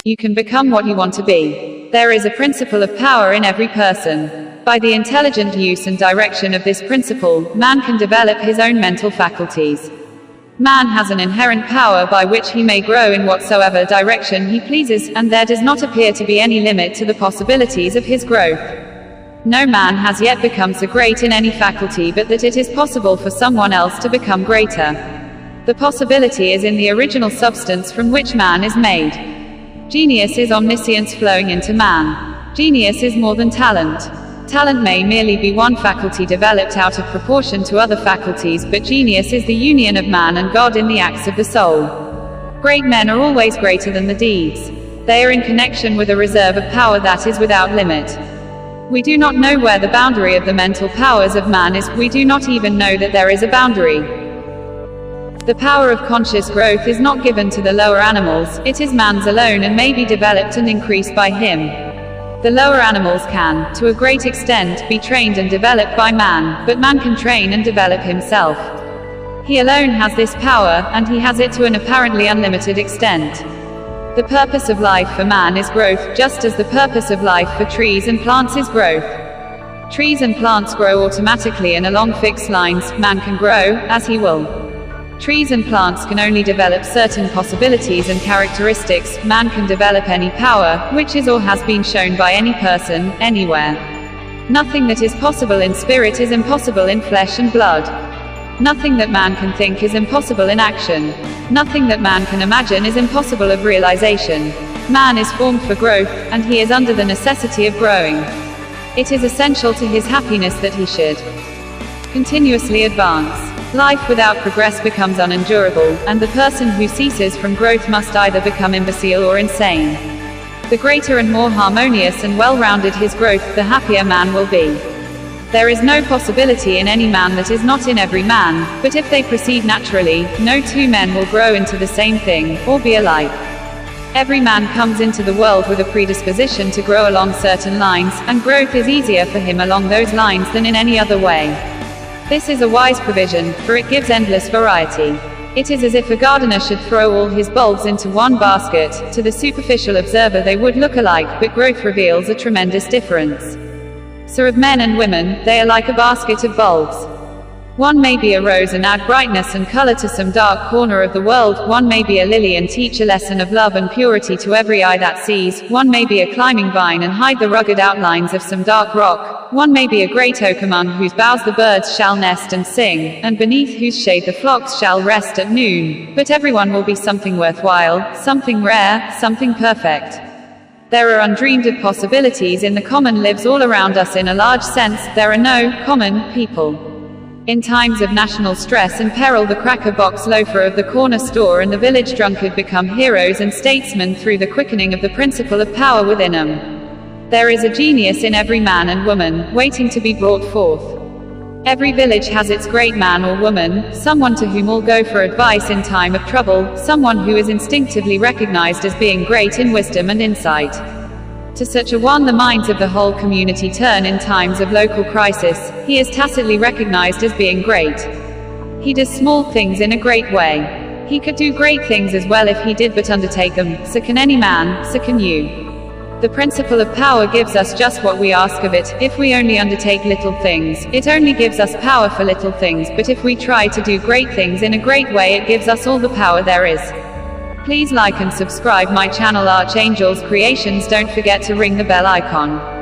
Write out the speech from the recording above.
You can become what you want to be. There is a principle of power in every person. By the intelligent use and direction of this principle, man can develop his own mental faculties. Man has an inherent power by which he may grow in whatsoever direction he pleases, and there does not appear to be any limit to the possibilities of his growth. No man has yet become so great in any faculty but that it is possible for someone else to become greater. The possibility is in the original substance from which man is made. Genius is omniscience flowing into man. Genius is more than talent. Talent may merely be one faculty developed out of proportion to other faculties, but genius is the union of man and God in the acts of the soul. Great men are always greater than the deeds. They are in connection with a reserve of power that is without limit. We do not know where the boundary of the mental powers of man is, we do not even know that there is a boundary. The power of conscious growth is not given to the lower animals, it is man's alone and may be developed and increased by him. The lower animals can, to a great extent, be trained and developed by man, but man can train and develop himself. He alone has this power, and he has it to an apparently unlimited extent. The purpose of life for man is growth, just as the purpose of life for trees and plants is growth. Trees and plants grow automatically and along fixed lines, man can grow, as he will. Trees and plants can only develop certain possibilities and characteristics, man can develop any power, which is or has been shown by any person, anywhere. Nothing that is possible in spirit is impossible in flesh and blood. Nothing that man can think is impossible in action. Nothing that man can imagine is impossible of realization. Man is formed for growth, and he is under the necessity of growing. It is essential to his happiness that he should continuously advance. Life without progress becomes unendurable, and the person who ceases from growth must either become imbecile or insane. The greater and more harmonious and well-rounded his growth, the happier man will be. There is no possibility in any man that is not in every man, but if they proceed naturally, no two men will grow into the same thing, or be alike. Every man comes into the world with a predisposition to grow along certain lines, and growth is easier for him along those lines than in any other way. This is a wise provision, for it gives endless variety. It is as if a gardener should throw all his bulbs into one basket. To the superficial observer they would look alike, but growth reveals a tremendous difference. So of men and women, they are like a basket of bulbs. One may be a rose and add brightness and color to some dark corner of the world, one may be a lily and teach a lesson of love and purity to every eye that sees, one may be a climbing vine and hide the rugged outlines of some dark rock, one may be a great oak among whose boughs the birds shall nest and sing, and beneath whose shade the flocks shall rest at noon, but everyone will be something worthwhile, something rare, something perfect. There are undreamed of possibilities in the common lives all around us. In a large sense, there are no common people. In times of national stress and peril, the cracker box loafer of the corner store and the village drunkard become heroes and statesmen through the quickening of the principle of power within them. There is a genius in every man and woman, waiting to be brought forth. Every village has its great man or woman, someone to whom all go for advice in time of trouble, someone who is instinctively recognized as being great in wisdom and insight. To such a one the minds of the whole community turn in times of local crisis. He is tacitly recognized as being great. He does small things in a great way. He could do great things as well if he did but undertake them. So can any man, so can you. The principle of power gives us just what we ask of it. If we only undertake little things, it only gives us power for little things, but if we try to do great things in a great way, it gives us all the power there is. Please like and subscribe my channel Archangels Creations. Don't forget to ring the bell icon.